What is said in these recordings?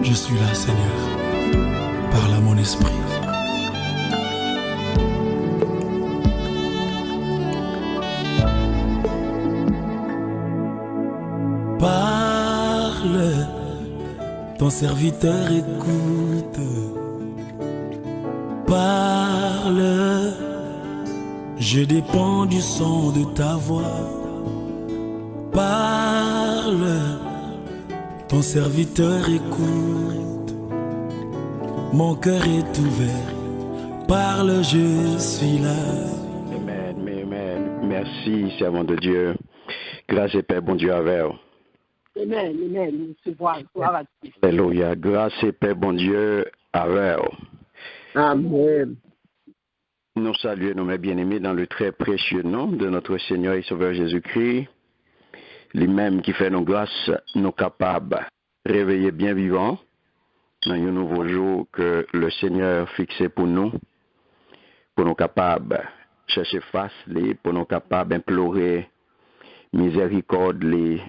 Je suis là, Seigneur. Parle à mon esprit. Parle, ton serviteur écoute. Parle, je dépends du son de ta voix. Parle, ton serviteur écoute. Mon cœur est ouvert. Parle, je suis là. Amen, amen. Merci, servant de Dieu. Grâce et paix, bon Dieu, avec vous. Amen, amen. Alléluia. Grâce et paix, bon Dieu, avec vous. Amen. Nous saluons, mes bien-aimés, dans le très précieux nom de notre Seigneur et Sauveur Jésus-Christ, lui-même qui fait nos grâces, nous capables de réveiller bien vivants dans un nouveau jour que le Seigneur fixé pour nous capables de chercher face, pour nous capables d'implorer miséricorde, les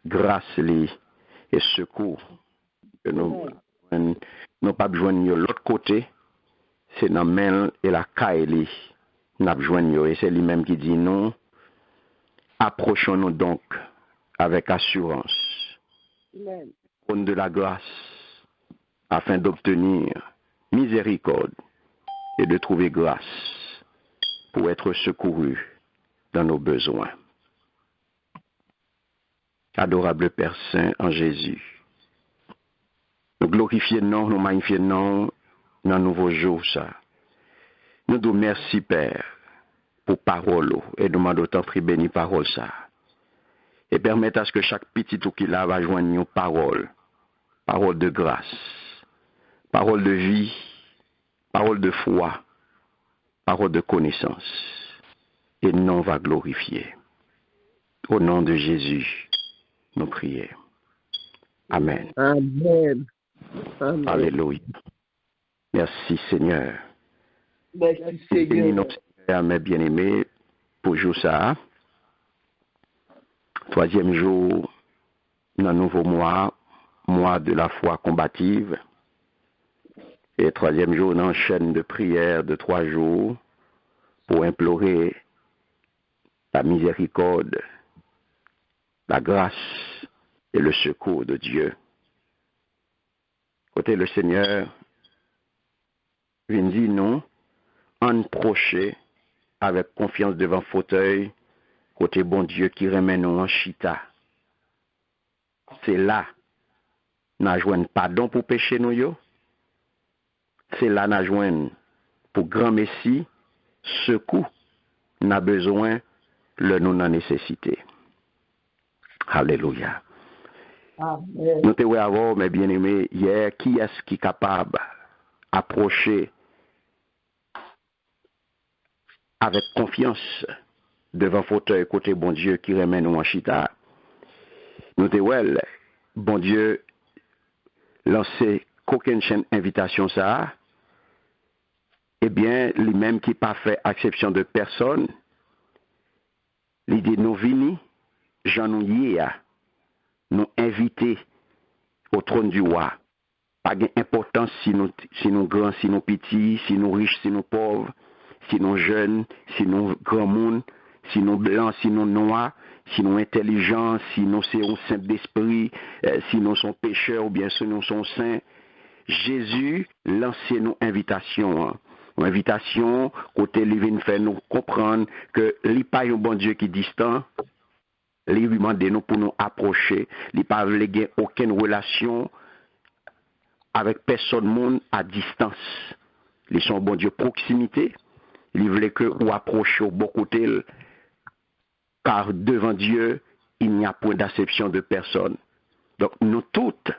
grâce les et secours que nous pas besoin de l'autre côté, c'est dans main et la caille n'a besoin et c'est lui-même qui dit non, approchons-nous donc avec assurance trône de la grâce afin d'obtenir miséricorde et de trouver grâce pour être secouru dans nos besoins. Adorable Père Saint en Jésus, nous glorifions, nous magnifions dans un nouveau jour ça. Nous nous merci Père pour parole et nous demandons autant pri béni parole ça. Et permettre à ce que chaque petit tout qui là va joindre une parole de grâce, parole de vie, parole de foi, parole de connaissance, et non va glorifier. Au nom de Jésus, nous prions. Amen. Amen. Amen. Alléluia. Merci Seigneur. Merci Seigneur. Seigneur. Mes bien-aimés, pour jour ça, troisième jour dans nouveau mois de la foi combative, et troisième jour dans chaîne de prière de 3 jours pour implorer la miséricorde, la grâce et le secours de Dieu. Côté le Seigneur, vient dire non, en procher avec confiance devant fauteuil, côté bon Dieu qui remet nous en chita. C'est là, n'a joint pardon pour péché nous yo. C'est là n'a joint pour grand Messie, secours, n'a besoin, le nous en nécessité. Alléluia. Amen. Nous te voyons avoir, mes bien-aimés, hier, qui est-ce qui est capable d'approcher avec confiance devant fauteuil côté bon Dieu qui remet nous en chita. Nous te voyons, bon Dieu, lancer qu'aucune chaîne invitation ça, eh bien, lui-même qui pas fait exception de personne, l'idée nous vini, j'en nous nous inviter au trône du roi. Pas d'importance si nous grands, si nous petits, si nous riches, si nous pauvres, si nous jeunes, si nous grands monde, si nous blancs, si nous noirs, si nous intelligents, si nous sommes saints d'esprit, si nous sommes pécheurs ou bien si nous sommes saints. Jésus lance nous invitation. Une invitation, côté lui vient faire nous comprendre que il pas un bon Dieu qui est distant. Il lui demande nous pour nous approcher. Il pas veut aucune relation avec personne monde à distance. Ils sont bon Dieu proximité. Il voulait que vous approchiez au bon côté, car devant Dieu, il n'y a point d'acception de personne. Donc nous toutes,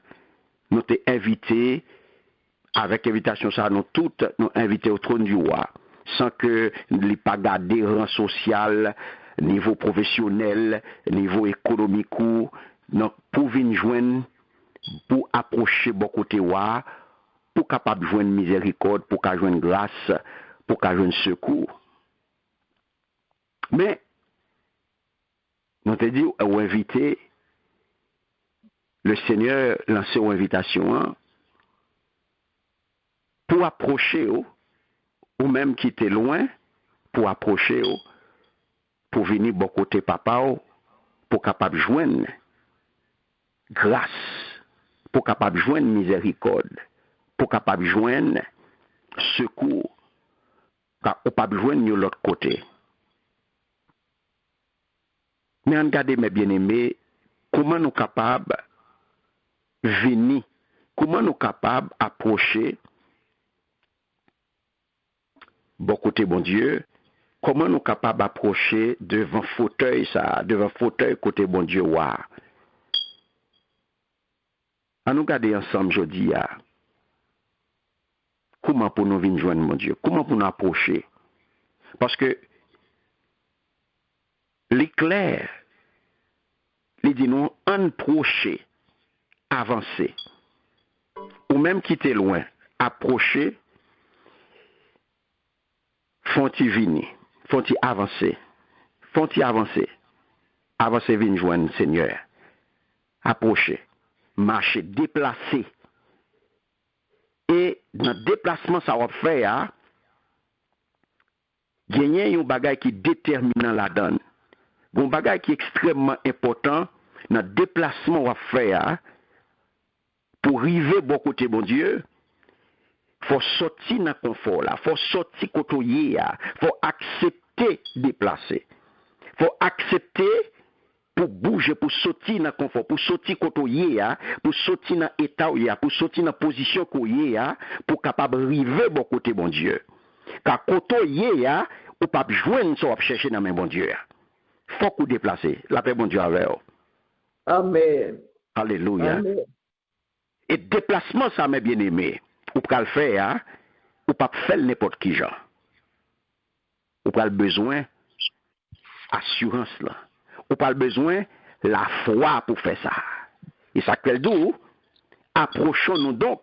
nous t'es invités, avec invitation ça, nous toutes, nous invités au trône du roi, sans que nous pas garder rang social, niveau professionnel, niveau économique, donc pour venir joindre, pour approcher bon côté roi, pour capable joindre miséricorde, pour qu'à joindre grâce, pour qu'à joindre secours. Mais nous te dit ou inviter le Seigneur lancer une invitation pour approcher ou même qui était loin, pour approcher pour venir bon côté papa pour capable joindre grâce, pour capable joindre miséricorde, pour capable joindre secours, car on pas joindre de l'autre côté. Mais regardez mes bien-aimés, comment nous capables venir, comment nous capables approcher bon côté bon Dieu, comment nous capables approcher devant fauteuil côté bon Dieu wa. À nous garder ensemble jeudi comment pour nous venir joindre mon Dieu, comment pour nous approcher, parce que l'éclair il dit nous approcher, avancer, ou même quitter loin, approcher, font-ils venir, font-ils avancer, avancer venir joindre Seigneur, approcher, marcher, déplacer. Et dans le déplacement, ça va faire, gagner un bagage qui est déterminant la donne. Un bagage qui est extrêmement important dans le déplacement, va faire pour arriver bon côté bon Dieu. Faut sortir dans le confort là, faut sortir côté là, faut accepter déplacer. Faut accepter pour bouger, pour sortir dans le confort, pour sortir côté là, pour sortir dans l'état là, pour sortir dans la position là, pour capable arriver bon côté bon Dieu. Car côté là, ou pas joindre ça va chercher dans main bon Dieu. Faut qu'on déplace. La paix bon Dieu avec vous. Amen. Alléluia. Amen. Et déplacement ça mes bien-aimés, ou pas le faire, ou pas faire n'importe qui genre. Ou pas le besoin assurance là. Ou pas le besoin la foi pour faire ça. Et ça qu'elle dit, approchons-nous donc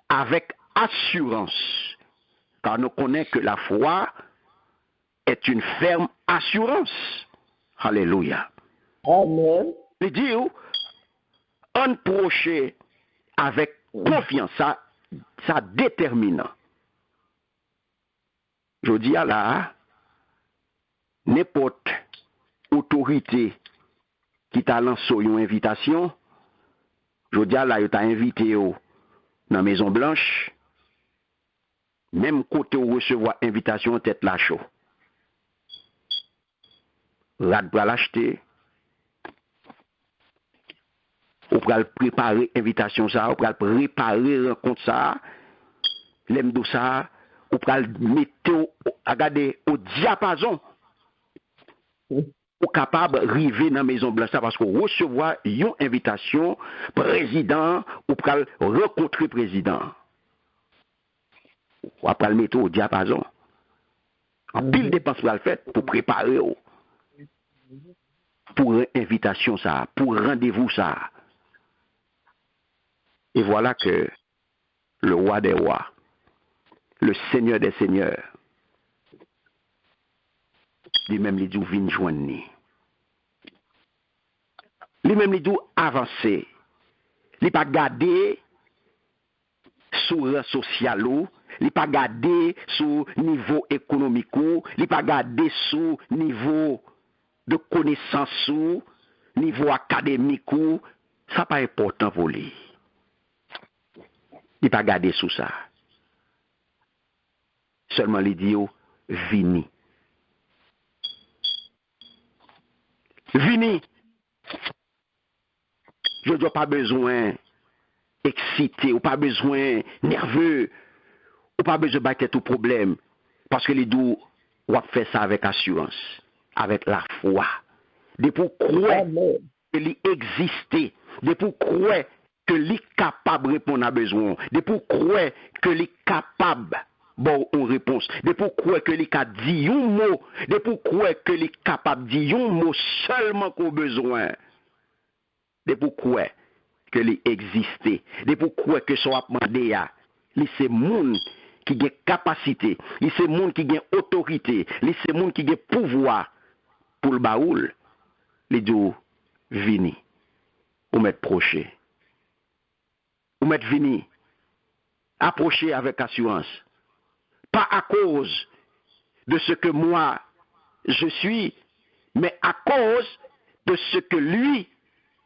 avec assurance, car nous connaissons que la foi est une ferme assurance. Alléluia. Amen. Il dit, approcher avec confiance, ça déterminant. Je dis à la, n'importe autorité qui t'a lancé une invitation, je dis à la, il t'a invité dans la Maison Blanche, même côté où recevoir invitation, tête la chaud. Rad pour l'acheter, ou pour préparer invitation ça, ou pour préparer rencontre ça, l'aime de ça, ou pour mettre au diapason, ou capable d'arriver dans la Maison Blanche parce que recevoir une invitation président, ou pour rencontrer président. Ou après le mettre au diapason. En pile dépense pour le faire, pour préparer, pour invitation ça, pour rendez-vous ça. Et voilà que le roi des rois, le seigneur des seigneurs, lui-même lui dit vient joindre. Lui-même lui dit avancer. Il pas garder sur le social, il pas garder sur niveau économique, il pas garder sur niveau de connaissance, niveau académique, ça pas important pour lui. Il pas garder sous ça. Seulement il dit vini. Vini. Je n'ai pas besoin excité, ou pas besoin nerveux, ou pas besoin de battre tout problème. Parce que les deux, on va faire ça avec assurance, avec la foi. De pour croire que l'il existe, de pour croire que l'il est capable de répondre à besoin, de pour croire que l'il est capable bon une réponse, de pour croire que l'il a dit un mot, de pour croire que l'il est capable de dire un mot seulement qu'on besoin. De pour croire que l'il existe, de pour croire que son demandé a, c'est monde qui a capacité, c'est monde qui a autorité, c'est monde qui a pouvoir pour le baoul, les deux vini, ou mettre proche, ou mettre vini, approcher avec assurance. Pas à cause de ce que moi je suis, mais à cause de ce que lui,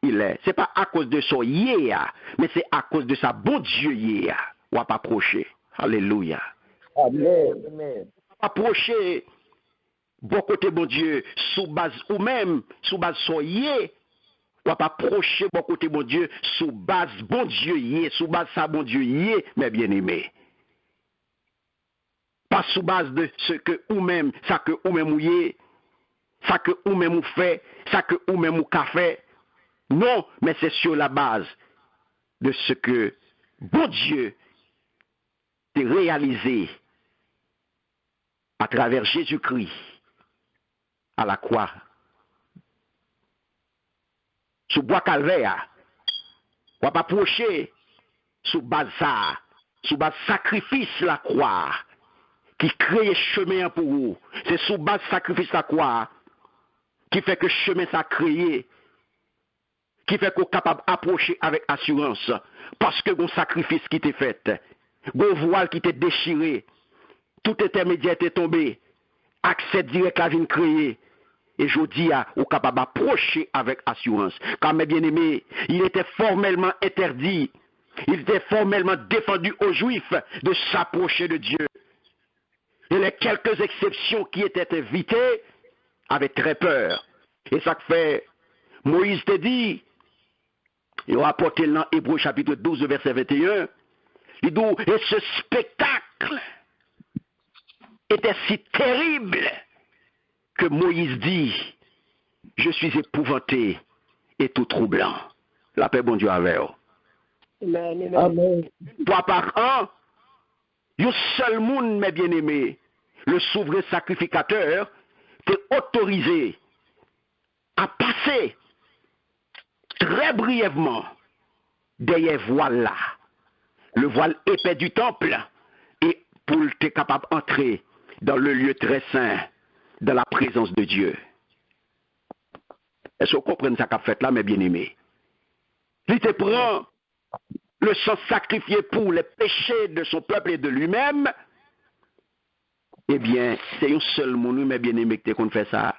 il est. Ce n'est pas à cause de son yéa, mais c'est à cause de sa bon Dieu yéa. On va pas approcher. Alléluia. Amen. Amen. Approcher bon côté bon Dieu sous base ou même sous base son yé. On va pas approcher bon côté bon Dieu sous base bon Dieu yé, sous base sa bon Dieu yé, mes bien-aimés. Pas sous base de ce que ou même, ça que ou même ou yé, ça que ou même ou fait, ça que ou même ou qu'a fait. Non, mais c'est sur la base de ce que bon Dieu t'a réalisé à travers Jésus-Christ à la croix. Sous bois calvaire, on va pas approcher sous base ça, sous base sacrifice la croix qui crée chemin pour vous. C'est sous base sacrifice la croix qui fait que chemin ça créé, qui fait qu'on est capable d'approcher avec assurance parce que un sacrifice qui t'est fait, un voile qui t'est déchiré, tout intermédiaire t'est tombé, accès direct à la vie créée. Et je dis à au capable d'approcher avec assurance. Car mes bien-aimés, il était formellement interdit, il était formellement défendu aux Juifs de s'approcher de Dieu. Et les quelques exceptions qui étaient invitées avaient très peur. Et ça fait, Moïse te dit, il a rapporté dans Hébreux chapitre 12, verset 21, il dit, et ce spectacle était si terrible que Moïse dit, je suis épouvanté et tout troublant. La paix, bon Dieu, avec vous. Amen. Amen. Fois par an, un seul monde, mes bien-aimés, le souverain sacrificateur, t'est autorisé à passer très brièvement derrière voile là, le voile épais du temple, et pour être capable d'entrer dans le lieu très saint, dans la présence de Dieu. Est-ce que vous comprenez ça qu'a fait là, mes bien-aimés? Il te prend le sang sacrifié pour les péchés de son peuple et de lui-même. Eh bien, c'est un seul monde, mes bien-aimés, qui te fait ça.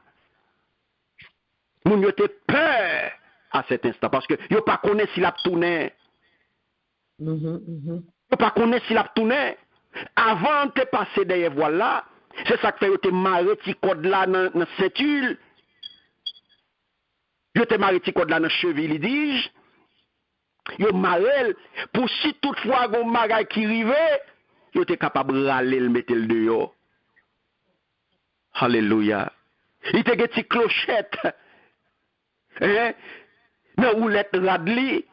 Moun yo te peur à cet instant parce que yo pas connaît s'il a tourné. Yo pas connaît s'il a tourné. Avant de passer derrière voilà, c'est ça que fait yo te marre ti code là dans ceinture. Yo te marre ti code là dans cheville, dis. Yo marre pour si toutefois gon bagay qui rive, yo te capable râler le mettre le dehors. Alléluia. Il te get ti clochette. Dans roulette radli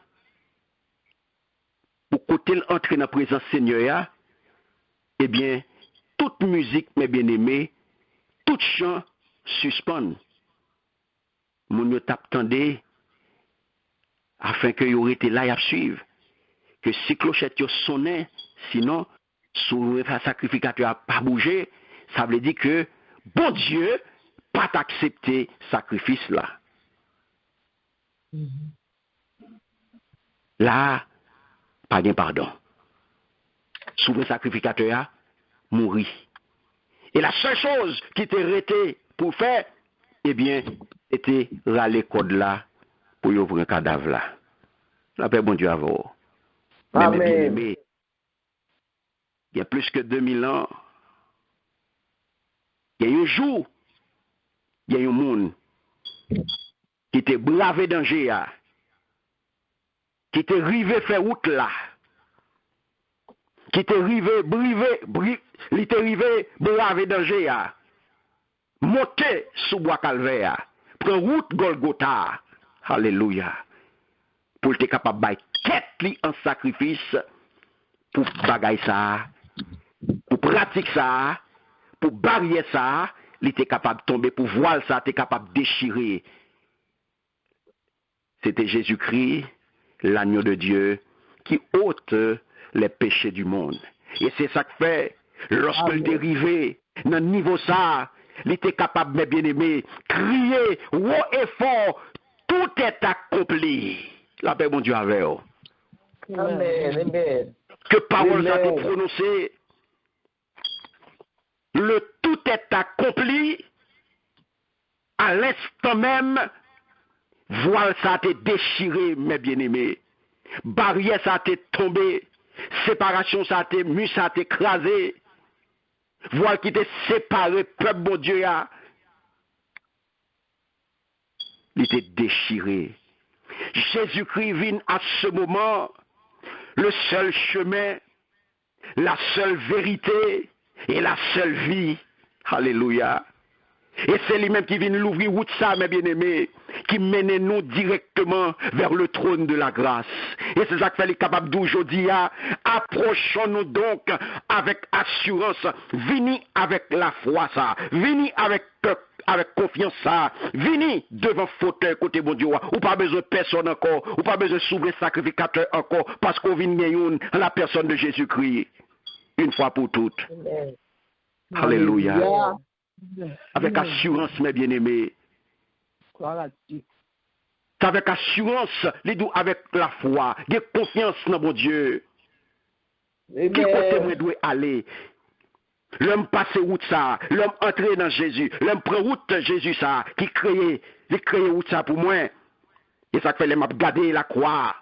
pour côté entrer dans la présence Seigneur, eh bien, toute musique, mes bien-aimés, tout chant suspend. Mon yo t'attendait afin que yo été là à suivre. Que si clochette yo sonnait, sinon, sous le sacrificateur a pas bougé, ça veut dire que bon Dieu pas accepter sacrifice là. Là, pas de pardon. Souvent sacrificateur a mouru. Et la seule chose qui était restée pour faire, eh bien, était râler code là pour ouvrir un cadavre là. La paix, bon Dieu, à vous. Amen. Mais bien aimé, il y a plus que 2000 ans, il y a un jour, il y a un monde qui était bravé danger, qui était rivé faire route là, qui était rivé, il était rivé bravé danger, monter sous bois calvaire, prendre route Golgotha, alléluia, pour être capable de tête en sacrifice, pour bagaille ça, pour pratiquer ça, pour barrière ça, il était capable de tomber, pour voile ça, il était capable de déchirer. C'était Jésus-Christ, l'agneau de Dieu, qui ôte les péchés du monde. Et c'est ça que fait, lorsque le dérivé, dans le niveau ça, il était capable, mes bien-aimés, crier haut et fort, tout est accompli. La paix, mon Dieu, avec vous. Amen. Amen. que parole a été prononcée, le tout est accompli, à l'instant même, voile ça a été déchiré, mes bien-aimés. Barrière ça a été tombé, séparation ça a été mue, ça a été écrasé. Voile qui était séparé, peuple bon Dieu, il était déchiré. Jésus-Christ vient à ce moment, le seul chemin, la seule vérité et la seule vie. Alléluia. Et c'est lui-même qui vient l'ouvrir route ça, mes bien-aimés, qui mène nous directement vers le trône de la grâce. Et c'est ça que fait capable d'aujourd'hui. Approchons-nous donc avec assurance. Venez avec la foi ça. Venez avec confiance ça. Venez devant fauteuil côté bon Dieu. Ou pas besoin de personne encore. Ou pas besoin de souverain sacrificateur encore. Parce qu'on vient gagner la personne de Jésus-Christ. Une fois pour toutes. Amen. Alléluia. Alléluia. Avec assurance, mes bien-aimés. C'est avec assurance, avec la foi, de confiance dans mon Dieu. Qui côté moi doit aller? L'homme passe route ça, l'homme entrer dans Jésus, l'homme prend route Jésus ça, qui crée route ça pour moi. Et ça fait les m'a garder la croix.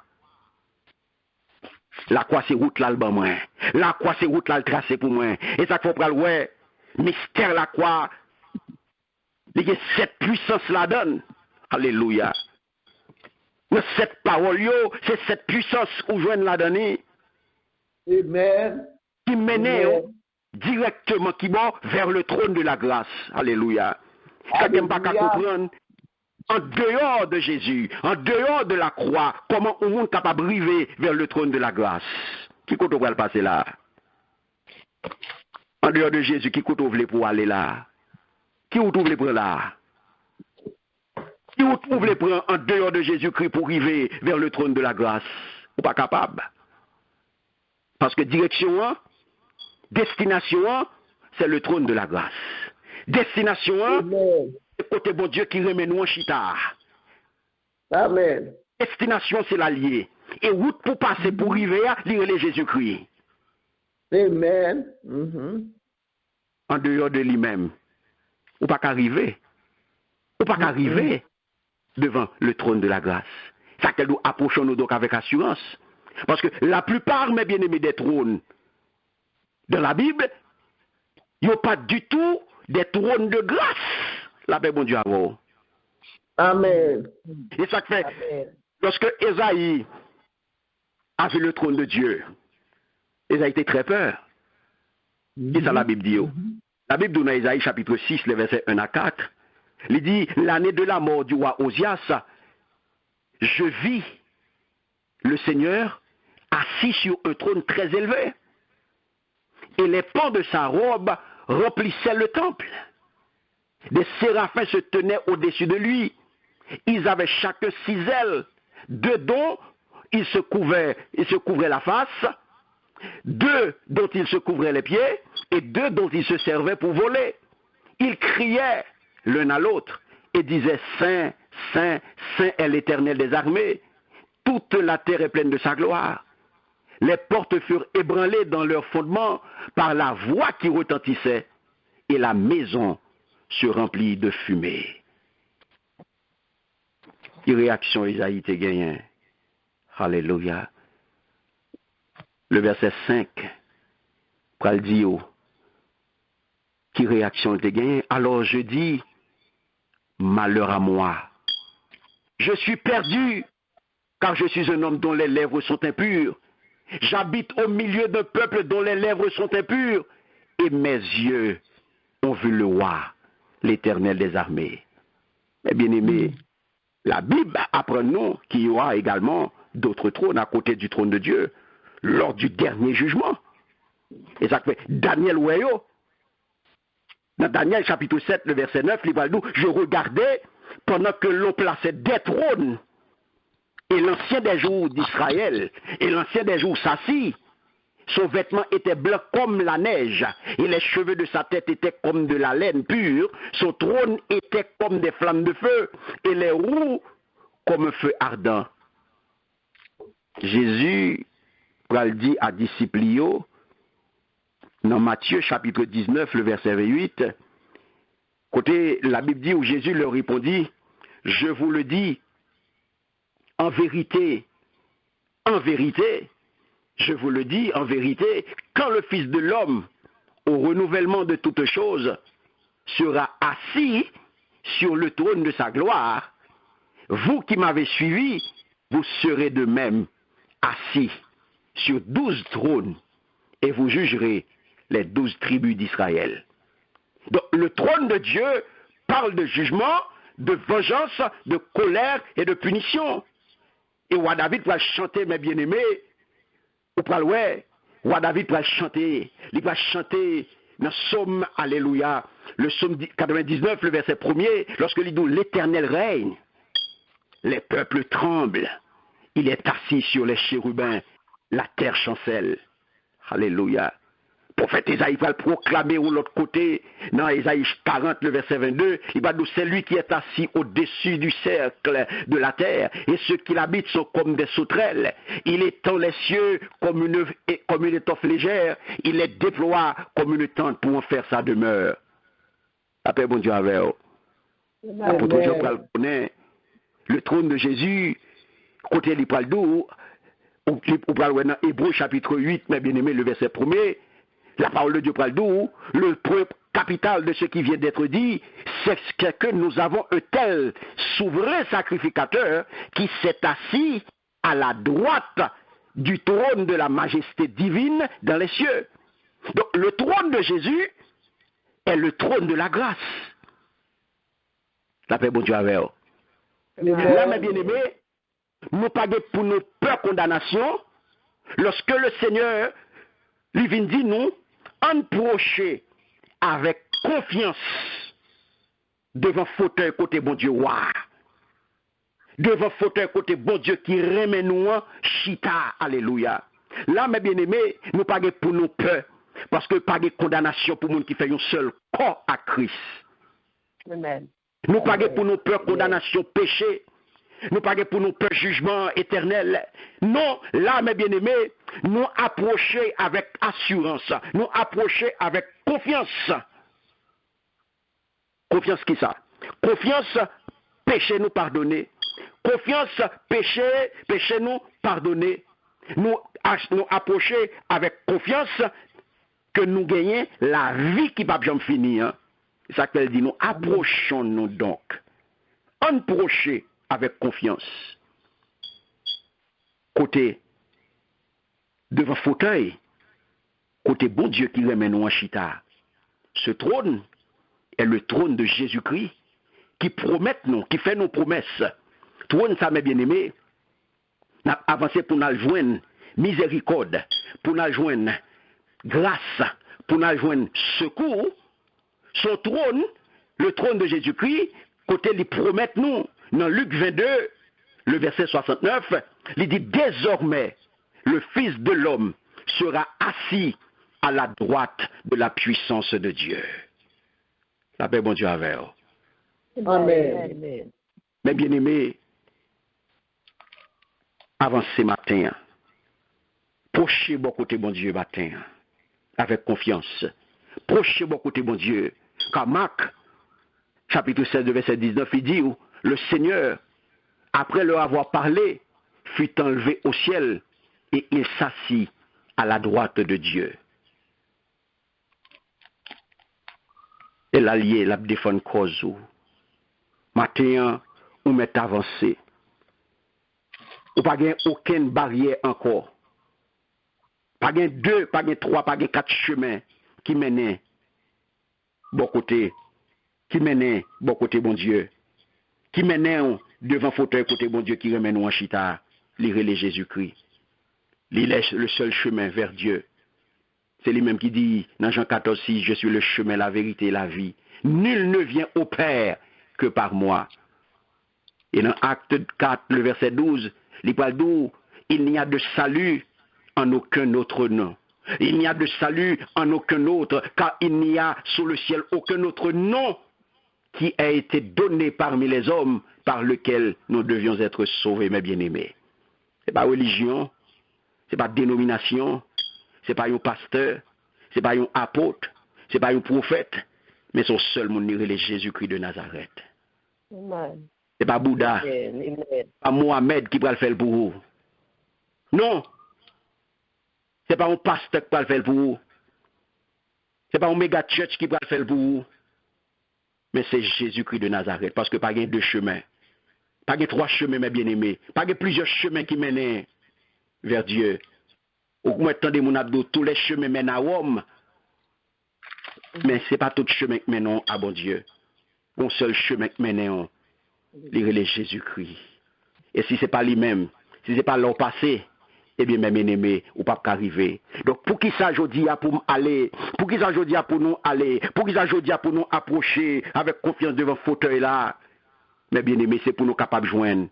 La croix c'est route là le ban moi. La croix c'est route là le tracé pour moi. Et ça faut prendre ouais. Mystère la croix, il y a cette puissance la donne. Alléluia. Cette parole, c'est cette puissance où je la donne. Amen. Qui mène directement qui va vers le trône de la grâce. Alléluia. Quelqu'un pas qu'à comprendre. En dehors de Jésus, en dehors de la croix, comment on est capable d'arriver vers le trône de la grâce? Qui compte va le passer là? En dehors de Jésus, qui vous voulez pour aller là? Qui vous voulez prendre là? Qui vous voulez prendre en dehors de Jésus-Christ pour arriver vers le trône de la grâce? Ou pas capable? Parce que direction, destination, c'est le trône de la grâce. Destination, c'est côté bon Dieu qui remet nous en chita. Amen. Destination, c'est l'allié. Et route pour passer, pour arriver à lire Jésus-Christ. Amen. En dehors de lui-même. Ou pas qu'arriver. Ou pas qu'arriver devant le trône de la grâce. Ça que nous approchons-nous donc avec assurance. Parce que la plupart, mes bien-aimés, des trônes dans la Bible, il n'y a pas du tout des trônes de grâce. La paix, bon Dieu, à vous. Amen. Et ça fait, lorsque Ésaïe a vu le trône de Dieu, Ésaïe était très peur. C'est ça la Bible dit. La Bible dit dans Ésaïe chapitre 6, les versets 1 à 4, il dit, l'année de la mort du roi Osias, je vis le Seigneur assis sur un trône très élevé. Et les pans de sa robe remplissaient le temple. Des séraphins se tenaient au-dessus de lui. Ils avaient chacun 6 ailes. 2 dont ils se couvraient la face, 2 dont ils se couvraient les pieds, et 2 dont ils se servaient pour voler. Ils criaient l'un à l'autre et disaient, Saint, Saint, Saint est l'Éternel des armées. Toute la terre est pleine de sa gloire. Les portes furent ébranlées dans leur fondement par la voix qui retentissait, et la maison se remplit de fumée. Quelle réaction Isaïe te gagne? Alléluia. Le verset 5, pral dit, qui réaction te gagne? Alors je dis, malheur à moi. Je suis perdu, car je suis un homme dont les lèvres sont impures. J'habite au milieu d'un peuple dont les lèvres sont impures, et mes yeux ont vu le roi, l'Éternel des armées. Mais bien aimé, la Bible apprend-nous qu'il y aura également d'autres trônes à côté du trône de Dieu lors du dernier jugement. Et ça fait Daniel Ouéo. Dans Daniel chapitre 7, le verset 9, il va nous, je regardais pendant que l'on plaçait des trônes, et l'ancien des jours d'Israël, et l'ancien des jours s'assit. Son vêtement était blanc comme la neige, et les cheveux de sa tête étaient comme de la laine pure. Son trône était comme des flammes de feu, et les roues comme un feu ardent. Jésus pral dit à disciples yo, dans Matthieu chapitre 19, le verset 28, côté la Bible dit où Jésus leur répondit, je vous le dis, en vérité, je vous le dis en vérité, quand le Fils de l'homme, au renouvellement de toutes choses, sera assis sur le trône de sa gloire, vous qui m'avez suivi, vous serez de même assis sur 12 trônes et vous jugerez les 12 tribus d'Israël. Donc le trône de Dieu parle de jugement, de vengeance, de colère et de punition. Et roi David va chanter, mes bien-aimés, ou pas ouais, roi David va chanter, il va chanter dans le psaume Alléluia, le psaume 99, le verset 1er, lorsque il dit l'Éternel règne, les peuples tremblent, il est assis sur les chérubins, la terre chancelle. Alléluia. Le prophète Isaïe va le proclamer de l'autre côté, dans Isaïe 40, le verset 22, il va dire c'est lui qui est assis au-dessus du cercle de la terre, et ceux qui l'habitent sont comme des sauterelles. Il étend les cieux comme une étoffe légère, il les déploie comme une tente pour en faire sa demeure. Après, bon Dieu, avec vous. L'apôtre Jean connaît le trône de Jésus, côté du Praldou, ou dans Hébreux chapitre 8, mes bien-aimés, le verset 1er, la parole de Dieu Praldou, le point capital de ce qui vient d'être dit, c'est que nous avons un tel souverain sacrificateur qui s'est assis à la droite du trône de la majesté divine dans les cieux. Donc le trône de Jésus est le trône de la grâce. La paix, bon Dieu, avec vous. Là, mes bien-aimés, nous pagons pour nos peurs condamnation, lorsque le Seigneur lui vient dire nous, approcher avec confiance devant fauteuil côté bon Dieu, devant fauteuil côté bon Dieu qui remet nous chita, alléluia. Là, mes bien-aimés, nous pagons pour nos peurs, parce que pas de condamnation pour nous qui fait un seul corps à Christ. Amen. Nous pagons pour nos peurs condamnation péché. Nous pagons pour nos peurs jugement éternel. Non, là, mes bien-aimés, nous approcher avec assurance. Nous approcher avec confiance. Confiance qui ça? Confiance, péché nous pardonner. Confiance, péché nous pardonner. Nous approcher avec confiance que nous gagnons la vie qui ne va jamais finir. C'est ça qu'elle dit, nous approchons-nous donc. Approcher avec confiance. Côté devant fauteuil, côté bon Dieu qui remet nous en chita. Ce trône est le trône de Jésus-Christ qui promet nous, qui fait nos promesses. Trône, ça mes bien-aimés, n'a avancé pour nous joindre miséricorde, pour nous joindre grâce, pour nous joindre secours. Son trône, le trône de Jésus-Christ, côté il promet nous, dans Luc 22, le verset 69, il dit désormais, le Fils de l'homme sera assis à la droite de la puissance de Dieu. La paix, bon Dieu, avec vous. Amen. Mes bien-aimés, avant ce matin, prochez bon côté bon Dieu matin, avec confiance. Prochez bon côté bon Dieu. Car Marc, chapitre 16, verset 19, il dit où le Seigneur, après leur avoir parlé, fut enlevé au ciel et il s'assit à la droite de Dieu. Et l'allié, la défense cause ou. Matin, ou m'est avancé. Ou pas gain aucune barrière encore. Pas gain 2, pas gain 3, pas gain 4 chemins qui mènent bon côté, qui mènent bon côté bon Dieu, qui mènent devant fauteuil côté bon Dieu qui remet nous en chita, lire Jésus-Christ. Il est le seul chemin vers Dieu. C'est lui-même qui dit dans Jean 14, 6, je suis le chemin, la vérité et la vie. Nul ne vient au Père que par moi. Et dans Acte 4, le verset 12, il parle d'où il n'y a de salut en aucun autre nom. Il n'y a de salut en aucun autre, car il n'y a sous le ciel aucun autre nom qui a été donné parmi les hommes par lequel nous devions être sauvés, mes bien-aimés. C'est pas religion, c'est pas dénomination, c'est pas un pasteur, c'est pas un apôtre, c'est pas un prophète, mais son seul monde est Jésus-Christ de Nazareth. Amen. C'est pas Bouddha, Amen. pas Mohamed qui va le faire pour vous. Non. C'est pas un pasteur qui va le faire pour vous. C'est pas un méga church qui va le faire pour vous. Mais c'est Jésus-Christ de Nazareth. Parce que pas de deux chemins. Pas de trois chemins, mes bien-aimés. Pas de plusieurs chemins qui mènent vers Dieu. Au moins, attendez mon abdo, tous les chemins mènent à Rome. Mais ce n'est pas tout chemin qui mène à bon Dieu. Un seul chemin qui mène à Jésus-Christ. Et si ce n'est pas lui-même, si ce n'est pas leur passé, eh bien, mes bien-aimés, ou pas qu'arriver. Donc, pour qui ça aujourd'hui a pour aller, pour qui ça aujourd'hui a pour nous aller, pour qui ça aujourd'hui a pour nous approcher avec confiance devant le fauteuil là, mes bien-aimés, c'est pour nous capables de joindre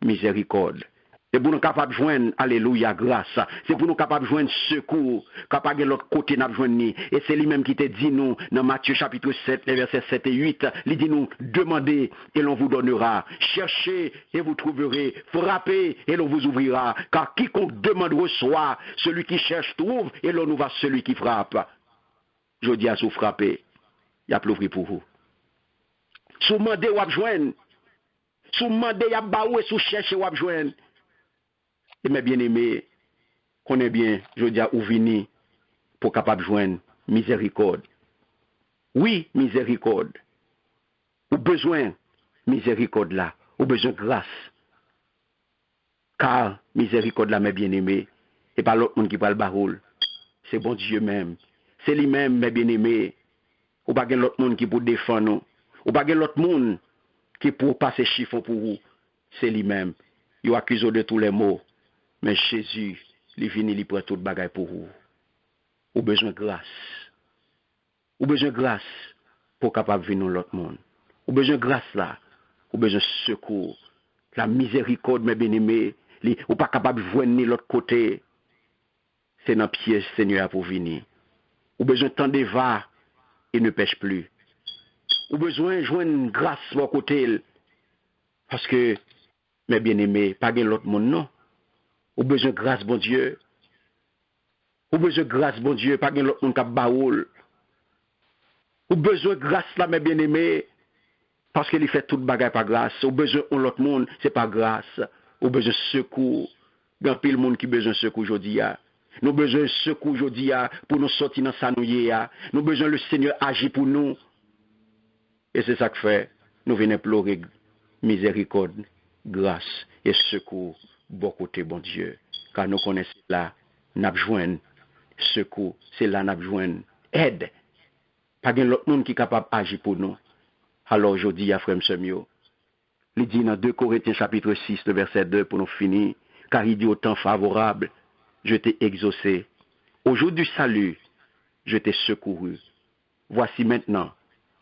miséricorde. C'est pour nous capables de joindre, alléluia, grâce. C'est pour nous capables de joindre secours, capable de l'autre côté n'a joindre. Et c'est lui-même qui te dit nous, dans Matthieu chapitre 7, les versets 7 et 8, il dit nous, demandez et l'on vous donnera. Cherchez et vous trouverez. Frappez et l'on vous ouvrira. Car quiconque demande reçoit, celui qui cherche trouve et l'on ouvre celui qui frappe. Je dis à vous frapper, il y a l'ouvrir pour vous. Sous demandez ou à joindre. Sous demandez, il y a baou et sous chercher ou à joindre. Et mes bien-aimés, connaissez bien, je dis à où venir pour capable de joindre miséricorde. Oui, miséricorde. Ou besoin miséricorde là, ou besoin grâce. Car miséricorde là, mes bien-aimés, et pas l'autre monde qui parle baroule. C'est bon Dieu même. C'est lui-même, mes bien-aimés. Ou pas l'autre monde qui pour défendre nous. Ou pas l'autre monde qui pour passer chiffon pour vous. C'est lui-même. Il accuse de tous les maux. Mais Jésus, il vient, il prend tout le bagage pour vous. Ou besoin de grâce. Ou besoin de grâce pour capable venir dans l'autre monde. Ou besoin de grâce là. Ou besoin de secours. La miséricorde, mes bien-aimés. Ou pas capable de venir de l'autre côté. C'est dans le piège, Seigneur, pour venir. Ou besoin de temps de va et ne pêche plus. Ou besoin de joindre une grâce de votre côté. Parce que, mes bien-aimés, pas de l'autre monde, non. Ou besoin de grâce, bon Dieu. Ou besoin de grâce, bon Dieu, pas de l'autre monde qui a baoul. Ou besoin de grâce là, mes bien-aimés, parce qu'il fait toute bagaille par grâce. Ou besoin de l'autre monde, c'est pas grâce. Ou besoin de secours. Il y a pile monde qui a besoin de secours aujourd'hui. Nous avons besoin de secours aujourd'hui pour nous sortir dans sa nouille. Nous avons besoin que le Seigneur agisse pour nous. Et c'est ça que fait. Nous venons pleurer miséricorde, grâce et secours. Bon côté, bon Dieu. Car nous connaissons là, nous avons besoin secours. C'est là nous avons besoin aide. Pas de l'autre monde qui est capable d'agir pour nous. Alors aujourd'hui, frère Semio, il dit dans 2 Corinthiens chapitre 6, le verset 2 pour nous finir, car il dit au temps favorable, je t'ai exaucé. Au jour du salut, je t'ai secouru. Voici maintenant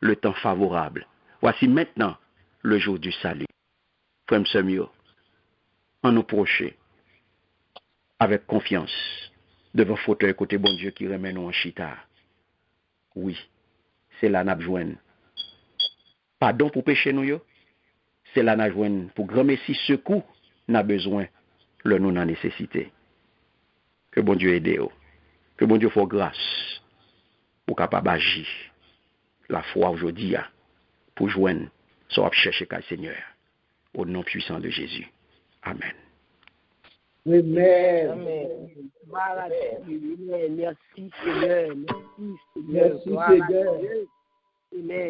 le temps favorable. Voici maintenant le jour du salut. Frère Semio, en nous procher avec confiance devant fauteuil côté bon Dieu qui remet nous en chita. Oui, c'est là n'a besoin. Pardon pour pécher nous yo. C'est là n'a besoin pour grand messie secours n'a besoin le nous n'a nécessité. Que bon Dieu aide vous. Que bon Dieu fasse grâce pour capable agir la foi aujourd'hui pour joindre soit chercher qu'à Seigneur au nom puissant de Jésus. Amen. Amen. Amen. Merci Seigneur. Merci Seigneur. Merci Seigneur. Amen.